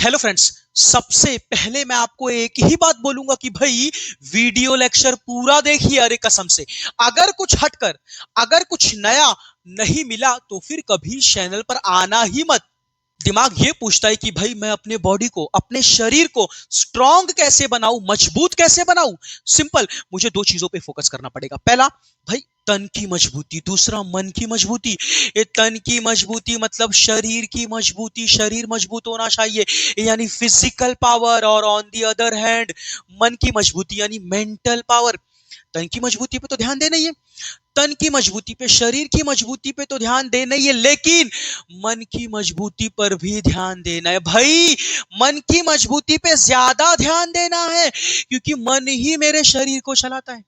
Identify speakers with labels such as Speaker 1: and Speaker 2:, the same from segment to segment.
Speaker 1: Hello friends. सबसे पहले मैं आपको एक ही बात बोलूंगा कि भाई वीडियो लेक्चर पूरा देखिए। अरे कसम से अगर कुछ हटकर अगर कुछ नया नहीं मिला तो फिर कभी चैनल पर आना ही मत। दिमाग ये पूछता है कि भाई मैं अपने बॉडी को, अपने शरीर को स्ट्रांग कैसे बनाऊं, मजबूत कैसे बनाऊं। सिंपल, मुझे दो चीजों पे फोकस करना पड़ेगा। पहला, भाई तन की मजबूती, दूसरा मन की मजबूती। ये तन की मजबूती मतलब शरीर की मजबूती, शरीर मजबूत होना चाहिए यानी फिजिकल पावर, और ऑन दी अदर हैंड मन की मजबूती यानी मेंटल पावर। तन की मजबूती पे तो ध्यान देना ही है, तन की मजबूती पे, शरीर की मजबूती पे तो ध्यान देना ही है, लेकिन मन की मजबूती पर भी ध्यान देना है भाई। मन की मजबूती पे ज्यादा ध्यान देना है क्योंकि मन ही मेरे शरीर को चलाता है।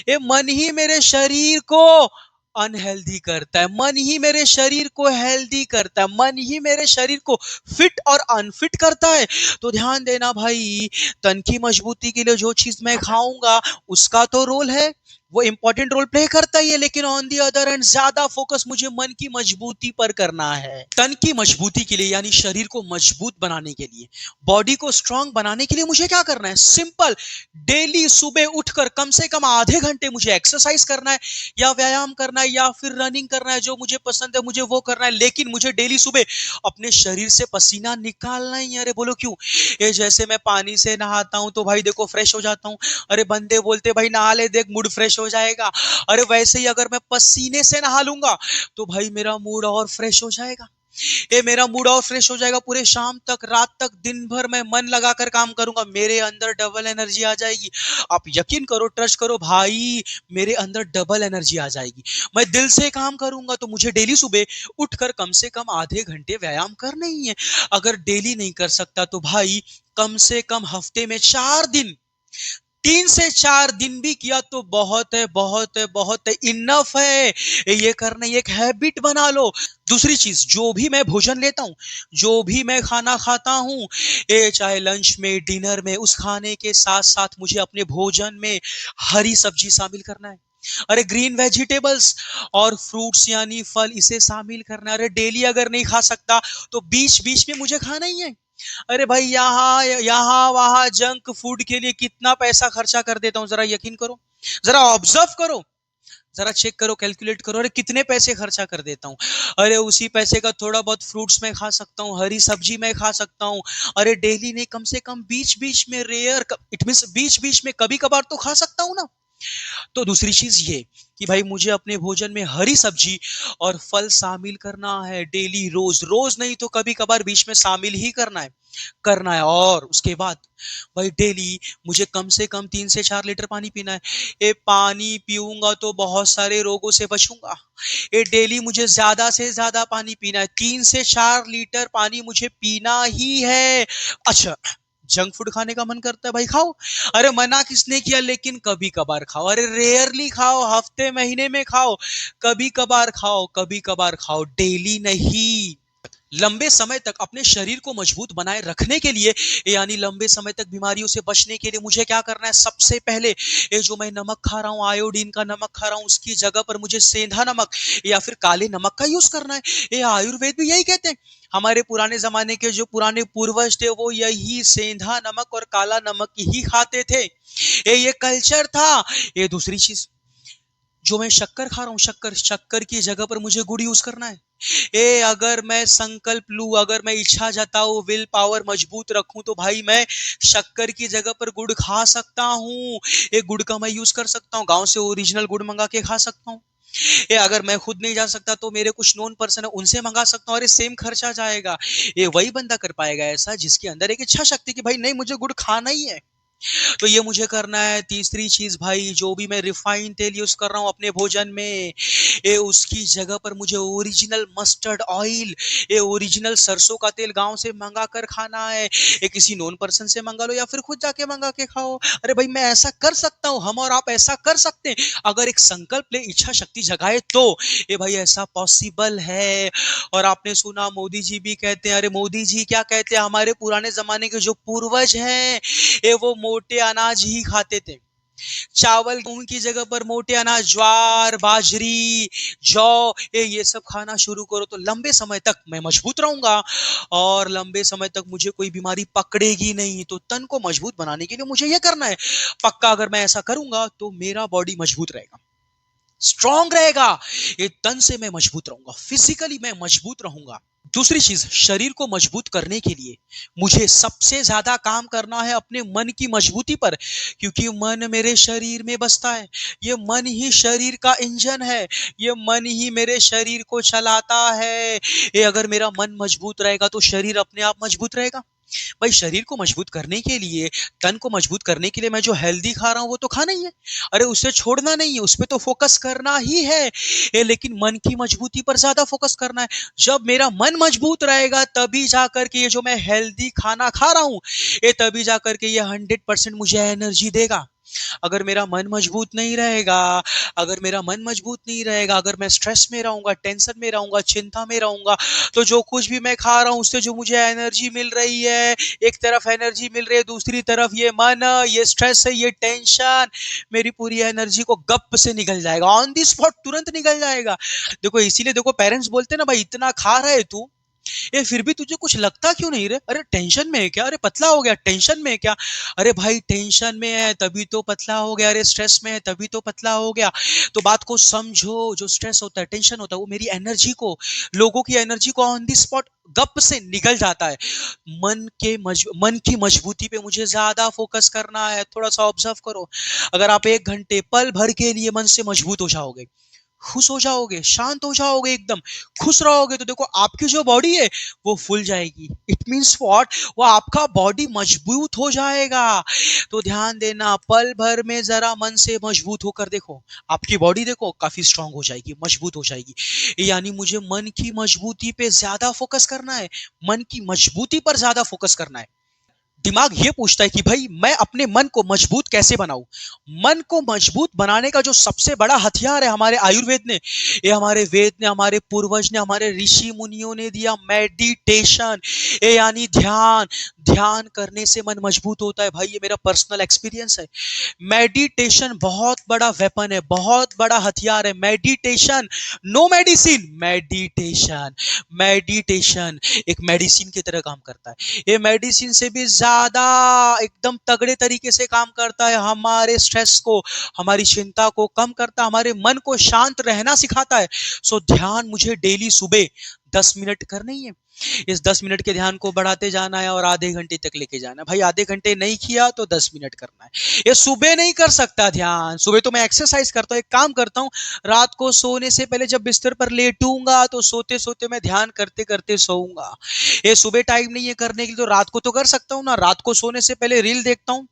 Speaker 1: ये मन ही मेरे शरीर को अनहेल्दी करता है, मन ही मेरे शरीर को हेल्दी करता है, मन ही मेरे शरीर को फिट और अनफिट करता है। तो ध्यान देना भाई, तन की मजबूती के लिए जो चीज मैं खाऊंगा उसका तो रोल है, वो इंपॉर्टेंट रोल प्ले करता ही है, लेकिन ऑन दी अदर एंड ज्यादा फोकस मुझे मन की मजबूती पर करना है। तन की मजबूती के लिए यानी शरीर को मजबूत बनाने के लिए, बॉडी को स्ट्रांग बनाने के लिए मुझे क्या करना है? सिंपल, डेली सुबह उठकर कम से कम आधे घंटे मुझे एक्सरसाइज करना है, या व्यायाम करना है, या फिर रनिंग करना है, जो मुझे पसंद है मुझे वो करना है, लेकिन मुझे डेली सुबह अपने शरीर से पसीना निकालना ही है। अरे बोलो क्यों? ये जैसे मैं पानी से नहाता हूं तो भाई देखो फ्रेश हो जाता हूं। अरे बंदे बोलते भाई नहा ले देख मूड फ्रेश हो जाएगा। अरे वैसे ही अगर मैं पसीने से नहा लूंगा तो भाई मेरा मूड और फ्रेश हो जाएगा। ये मेरा मूड और फ्रेश हो जाएगा। पूरे शाम तक, रात तक, दिन भर मैं मन लगाकर काम करूंगा, मेरे अंदर डबल एनर्जी आ जाएगी। आप यकीन करो, ट्रस्ट करो भाई, मेरे अंदर डबल एनर्जी आ जाएगी। मैं दिल से काम करूंगा तो मुझे डेली सुबह उठकर कम से कम आधे घंटे व्यायाम करने ही है। अगर डेली नहीं कर सकता तो भाई कम से कम हफ्ते में 4 दिन, 3 से 4 दिन भी किया तो बहुत है, बहुत है, बहुत है, इनफ है। ये करना, ये एक हैबिट बना लो। दूसरी चीज, जो भी मैं भोजन लेता हूं, जो भी मैं खाना खाता हूं, ये चाहे लंच में, डिनर में, उस खाने के साथ साथ मुझे अपने भोजन में हरी सब्जी शामिल करना है। अरे ग्रीन वेजिटेबल्स और फ्रूट्स यानी फल, इसे शामिल करना है। अरे डेली अगर नहीं खा सकता तो बीच बीच में मुझे खाना ही है। अरे भाई यहाँ यहाँ वहां जंक फूड के लिए कितना पैसा खर्चा कर देता हूं, जरा यकीन करो, जरा ऑब्जर्व करो, जरा चेक करो, कैलकुलेट करो। अरे कितने पैसे खर्चा कर देता हूँ। अरे उसी पैसे का थोड़ा बहुत फ्रूट्स में खा सकता हूँ, हरी सब्जी में खा सकता हूँ। अरे डेली नहीं, कम से कम बीच बीच में, रेयर इट मीन बीच बीच में कभी कभार तो खा सकता हूँ ना। तो दूसरी चीज ये कि भाई मुझे अपने भोजन में हरी सब्जी और फल शामिल करना है डेली, रोज रोज नहीं तो कभी कभार बीच में शामिल ही करना है। और उसके बाद भाई डेली मुझे कम से कम 3 से 4 लीटर पानी पीना है। ये पानी पीऊंगा तो बहुत सारे रोगों से बचूंगा। ये डेली मुझे ज्यादा से ज्यादा पानी पीना है, 3 से 4 लीटर पानी मुझे पीना ही है। अच्छा, जंक फूड खाने का मन करता है भाई खाओ। अरे मना किसने किया, लेकिन कभी कभार खाओ। अरे रेयरली खाओ, हफ्ते महीने में खाओ, कभी कभार खाओ, कभी कभार खाओ, डेली नहीं। लंबे समय तक अपने शरीर को मजबूत बनाए रखने के लिए, यानी लंबे समय तक बीमारियों से बचने के लिए मुझे क्या करना है? सबसे पहले ये जो मैं नमक खा रहा हूँ, आयोडीन का नमक खा रहा हूँ, उसकी जगह पर मुझे सेंधा नमक या फिर काले नमक का यूज करना है। ये आयुर्वेद भी यही कहते हैं। हमारे पुराने जमाने के जो पुराने पूर्वज थे वो यही सेंधा नमक और काला नमक ही खाते थे। ये कल्चर था। ये दूसरी चीज, जो मैं शक्कर खा रहा हूँ, शक्कर शक्कर की जगह पर मुझे गुड़ यूज करना है। अगर मैं संकल्प लूं, अगर मैं इच्छा जताऊं, विल पावर मजबूत रखूं तो भाई मैं शक्कर की जगह पर गुड़ खा सकता हूं। गुड़ का मैं यूज कर सकता हूं, गांव से ओरिजिनल गुड़ मंगा के खा सकता हूं। अगर मैं खुद नहीं जा सकता तो मेरे कुछ नोन पर्सन है, उनसे मंगा सकता हूँ। अरे सेम खर्चा जाएगा। वही बंदा कर पाएगा ऐसा जिसके अंदर एक इच्छा शक्ति कि भाई नहीं मुझे गुड़ खाना ही है। तो ये मुझे करना है। तीसरी चीज भाई, जो भी मैं रिफाइंड तेल यूज कर रहा हूँ अपने भोजन में, उसकी जगह पर मुझे ओरिजिनल मस्टर्ड ऑयल, ओरिजिनल सरसों का तेल गांव से मंगा कर खाना है। किसी नॉन पर्सन से मंगा लो या फिर खुद जाके मंगा के खाओ। अरे भाई मैं ऐसा कर सकता हूँ, हम और आप ऐसा कर सकते हैं अगर एक संकल्प ले, इच्छा शक्ति जगाए तो। ये भाई ऐसा पॉसिबल है। और आपने सुना मोदी जी भी कहते हैं, अरे मोदी जी क्या कहते हैं, हमारे पुराने जमाने के जो पूर्वज हैं वो मोटे अनाज ही खाते थे। चावल गेहूं की जगह पर मोटे अनाज ज्वार बाजरी जौ ये सब खाना शुरू करो तो लंबे समय तक मैं मजबूत रहूंगा और लंबे समय तक मुझे कोई बीमारी पकड़ेगी नहीं। तो तन को मजबूत बनाने के लिए मुझे ये करना है। पक्का अगर मैं ऐसा करूंगा तो मेरा बॉडी मजबूत रहेगा, स्ट्रांग रहेगा। ये तन से मैं मजबूत रहूंगा, फिजिकली मैं मजबूत रहूंगा। दूसरी चीज, शरीर को मजबूत करने के लिए मुझे सबसे ज्यादा काम करना है अपने मन की मजबूती पर, क्योंकि मन मेरे शरीर में बसता है। ये मन ही शरीर का इंजन है, ये मन ही मेरे शरीर को चलाता है। ये अगर मेरा मन मजबूत रहेगा तो शरीर अपने आप मजबूत रहेगा। भाई शरीर को मजबूत करने के लिए, तन को मजबूत करने के लिए मैं जो हेल्दी खा रहा हूं वो तो खाना ही है। अरे उसे छोड़ना नहीं है, उस पे तो फोकस करना ही है। लेकिन मन की मजबूती पर ज्यादा फोकस करना है। जब मेरा मन मजबूत रहेगा तभी जाकर के ये जो मैं हेल्दी खाना खा रहा हूं, ये तभी जाकर के ये 100% मुझे एनर्जी देगा। अगर मेरा मन मजबूत नहीं रहेगा, अगर मेरा मन मजबूत नहीं रहेगा, अगर मैं स्ट्रेस में रहूंगा, टेंशन में रहूंगा, चिंता में रहूंगा, तो जो कुछ भी मैं खा रहा हूं उससे जो मुझे एनर्जी मिल रही है, एक तरफ एनर्जी मिल रही है, दूसरी तरफ ये मन, ये स्ट्रेस है, ये टेंशन, मेरी पूरी एनर्जी को गप से निकल जाएगा, ऑन दी स्पॉट तुरंत निकल जाएगा। देखो इसीलिए देखो पेरेंट्स बोलते हैं ना, भाई इतना खा रहे तू, ये फिर भी तुझे कुछ लगता क्यों नहीं रे? अरे टेंशन में है क्या? अरे पतला हो गया, टेंशन में है क्या? अरे भाई टेंशन में है तभी तो पतला हो गया, अरे स्ट्रेस में है तभी तो पतला हो गया। तो बात को समझो, जो स्ट्रेस होता है, टेंशन होता है, वो मेरी एनर्जी को, लोगों की एनर्जी को ऑन दी स्पॉट गप से निकल जाता है। मन की मजबूती पे मुझे ज्यादा फोकस करना है। थोड़ा सा ऑब्जर्व करो, अगर आप 1 घंटे पल भर के लिए मन से मजबूत हो जाओगे, खुश हो जाओगे, शांत हो जाओगे, एकदम खुश रहोगे, तो देखो आपकी जो बॉडी है वो फूल जाएगी। It means what? वो आपका बॉडी मजबूत हो जाएगा। तो ध्यान देना, पल भर में जरा मन से मजबूत होकर देखो, आपकी बॉडी देखो काफी स्ट्रांग हो जाएगी, मजबूत हो जाएगी। यानी मुझे मन की मजबूती पे ज्यादा फोकस करना है, मन की मजबूती पर ज्यादा फोकस करना है। दिमाग ये पूछता है कि भाई मैं अपने मन को मजबूत कैसे बनाऊं। मन को मजबूत बनाने का जो सबसे बड़ा हथियार है हमारे आयुर्वेद ने, ये हमारे वेद ने, हमारे पूर्वज ने, हमारे ऋषि मुनियों ने दिया, मेडिटेशन। ये यानी ध्यान। ध्यान करने से मन मजबूत होता है भाई, ये मेरा पर्सनल एक्सपीरियंस है। मेडिटेशन बहुत बड़ा वेपन है, बहुत बड़ा हथियार है। Meditation, no medicine, meditation. Meditation एक मेडिसिन की तरह काम करता है। ये मेडिसिन से भी ज्यादा एकदम तगड़े तरीके से काम करता है, हमारे स्ट्रेस को, हमारी चिंता को कम करता है, हमारे मन को शांत रहना सिखाता है। सो ध्यान मुझे डेली सुबह 10 मिनट करना ही है। इस 10 मिनट के ध्यान को बढ़ाते जाना है और आधे घंटे तक लेके जाना है। भाई आधे घंटे नहीं किया तो 10 मिनट करना है। ये सुबह नहीं कर सकता ध्यान, सुबह तो मैं एक्सरसाइज करता हूँ, एक काम करता हूँ, रात को सोने से पहले जब बिस्तर पर लेटूंगा तो सोते सोते मैं ध्यान करते करते सोऊंगा। ये सुबह टाइम नहीं है करने के लिए तो रात को तो कर सकता हूँ ना। रात को सोने से पहले रील देखता हूँ,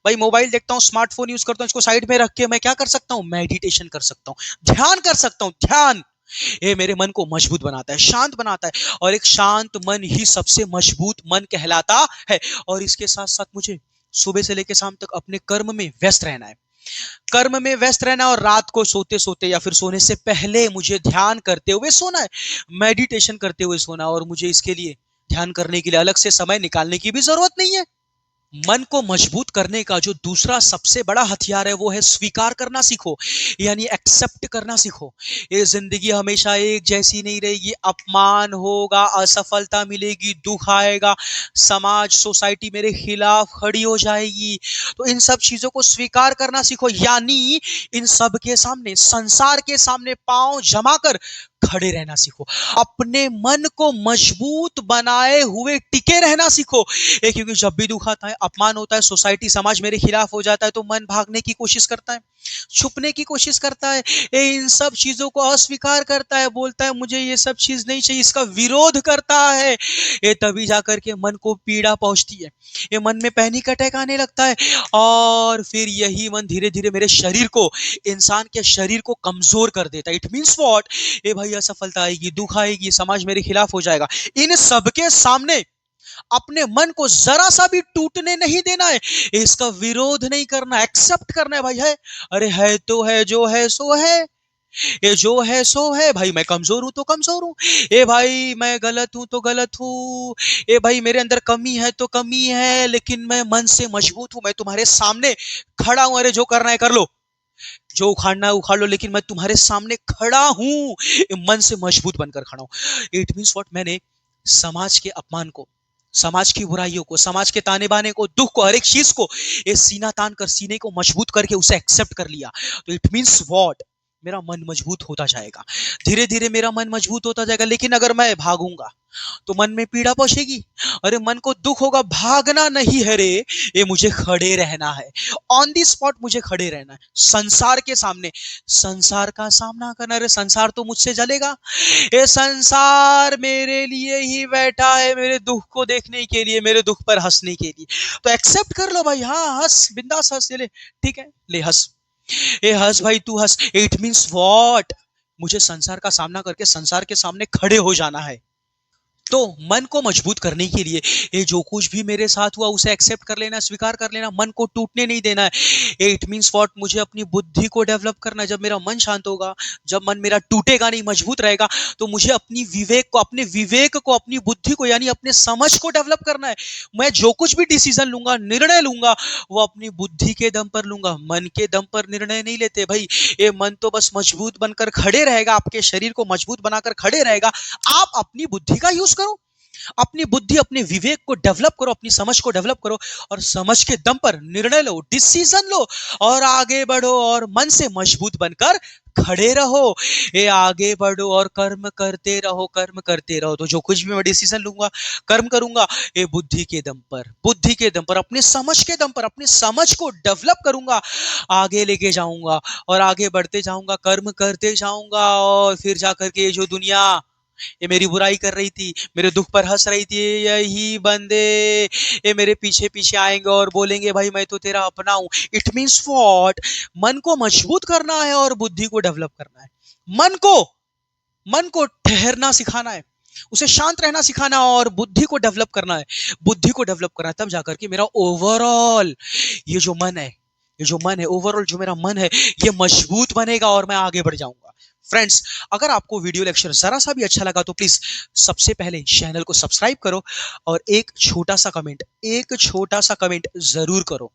Speaker 1: भाई मोबाइल देखता हूँ, स्मार्टफोन यूज करता हूँ, इसको साइड में रख के मैं क्या कर सकता हूँ? मेडिटेशन कर सकता हूँ, ध्यान कर सकता हूँ। ध्यान ये मेरे मन को मजबूत बनाता है, शांत बनाता है, और एक शांत मन ही सबसे मजबूत मन कहलाता है। और इसके साथ साथ मुझे सुबह से लेकर शाम तक अपने कर्म में व्यस्त रहना है, कर्म में व्यस्त रहना, और रात को सोते सोते या फिर सोने से पहले मुझे ध्यान करते हुए सोना है, मेडिटेशन करते हुए सोना। और मुझे इसके लिए, ध्यान करने के लिए अलग से समय निकालने की भी जरूरत नहीं है। मन को मजबूत करने का जो दूसरा सबसे बड़ा हथियार है वो है स्वीकार करना सीखो, यानी एक्सेप्ट करना सीखो। ये जिंदगी हमेशा एक जैसी नहीं रहेगी, अपमान होगा, असफलता मिलेगी, दुख आएगा, समाज सोसाइटी मेरे खिलाफ खड़ी हो जाएगी। तो इन सब चीजों को स्वीकार करना सीखो, यानी इन सब के सामने, संसार के सामने पांव जमा कर खड़े रहना सीखो, अपने मन को मजबूत बनाए हुए टिके रहना सीखो। क्योंकि जब भी दुख आता है, अपमान होता है, सोसाइटी समाज मेरे खिलाफ हो जाता है, तो मन भागने की कोशिश करता है, छुपने की कोशिश करता है, इन सब चीजों को अस्वीकार करता है, बोलता है मुझे ये सब चीज नहीं चाहिए, इसका विरोध करता है। ये तभी जाकर के मन को पीड़ा पहुंचती है, ये मन में पैनिक अटैक आने लगता है, और फिर यही मन धीरे धीरे मेरे शरीर को, इंसान के शरीर को कमजोर कर देता है। It means what? ए भाई असफलता आएगी, दुख आएगी, समाज मेरे खिलाफ हो जाएगा, इन सबके सामने अपने मन को जरा सा भी टूटने नहीं देना है, इसका विरोध नहीं करना, एक्सेप्ट करना है। भाई है, अरे है तो है, जो है सो है, ये जो है सो है भाई, मैं कमजोर हूं तो कमजोर हूं, ए भाई मैं गलत हूं तो गलत हूं, ए भाई मेरे अंदर कमी है तो कमी है, लेकिन मैं मन से मजबूत हूं, मैं तुम्हारे सामने खड़ा हूं, अरे जो करना है कर लो, जो उखाड़ना है उखाड़ लो, लेकिन मैं तुम्हारे सामने खड़ा हूं, मन से मजबूत बनकर खड़ा हूं। इट मीन्स व्हाट, मैंने समाज के अपमान को, समाज की बुराइयों को, समाज के ताने बाने को, दुख को, हर एक चीज को ये सीना तान कर, सीने को मजबूत करके उसे एक्सेप्ट कर लिया, तो इट मीन्स व्हाट, मेरा मन मजबूत होता जाएगा, धीरे धीरे मेरा मन मजबूत होता जाएगा। लेकिन अगर मैं भागूंगा तो मन में पीड़ा पहुंचेगी, अरे मन को दुख होगा, भागना नहीं है रे, ये मुझे खड़े रहना है, ऑन दी स्पॉट मुझे खड़े रहना है, संसार के सामने, संसार का सामना करना। अरे संसार तो मुझसे जलेगा, ये संसार मेरे लिए ही बैठा है, मेरे दुख को देखने के लिए, मेरे दुख पर हंसने के लिए, तो एक्सेप्ट कर लो भाई, हाँ हंस, बिंदास हंस, ये ले ठीक है, ले हंस, ए हंस भाई तू हंस। इट मीन्स व्हाट, मुझे संसार का सामना करके संसार के सामने खड़े हो जाना है। तो मन को मजबूत करने के लिए ये जो कुछ भी मेरे साथ हुआ उसे एक्सेप्ट कर लेना, स्वीकार कर लेना, मन को टूटने नहीं देना है। इट मीन्स व्हाट, मुझे अपनी बुद्धि को डेवलप करना है। जब मेरा मन शांत होगा, जब मन मेरा टूटेगा नहीं, मजबूत रहेगा, तो मुझे अपनी विवेक को, अपने विवेक को, अपनी बुद्धि को, यानी अपने समझ को डेवलप करना है। मैं जो कुछ भी डिसीजन लूंगा, निर्णय लूंगा, वो अपनी बुद्धि के दम पर लूंगा, मन के दम पर निर्णय नहीं लेते भाई। ये मन तो बस मजबूत बनकर खड़े रहेगा, आपके शरीर को मजबूत बनाकर खड़े रहेगा। आप अपनी बुद्धि का यूज करो, अपनी बुद्धि, अपने विवेक को डेवलप करो, अपनी समझ को डेवलप करो, और समझ के दम पर निर्णय लो, डिसीजन लो, और आगे बढ़ो, और मन से मजबूत बनकर खड़े रहो। ये आगे बढ़ो और कर्म करते रहो, कर्म करते रहो, तो जो कुछ भी मैं डिसीजन लूंगा, कर्म करूंगा, ये बुद्धि के दम पर, बुद्धि के दम पर, अपने समझ के दम पर, अपनी समझ को डेवलप करूंगा, आगे लेके जाऊंगा, और आगे बढ़ते जाऊंगा, कर्म करते जाऊंगा, और फिर जाकर के ये जो दुनिया, ये मेरी बुराई कर रही थी, मेरे दुख पर हंस रही थी, यही बंदे ये मेरे पीछे पीछे आएंगे और बोलेंगे भाई मैं तो तेरा अपना हूं। इट मीन्स व्हाट, मन को मजबूत करना है और बुद्धि को डेवलप करना है। मन को, मन को ठहरना सिखाना है, उसे शांत रहना सिखाना, और बुद्धि को डेवलप करना है, बुद्धि को डेवलप करना है, तब जाकर के मेरा ओवरऑल ये जो मन है, ये जो मन है, ओवरऑल जो मेरा मन है, ये मजबूत बनेगा और मैं आगे बढ़ जाऊंगा। फ्रेंड्स, अगर आपको वीडियो लेक्चर जरा सा भी अच्छा लगा तो प्लीज सबसे पहले चैनल को सब्सक्राइब करो, और एक छोटा सा कमेंट, एक छोटा सा कमेंट जरूर करो।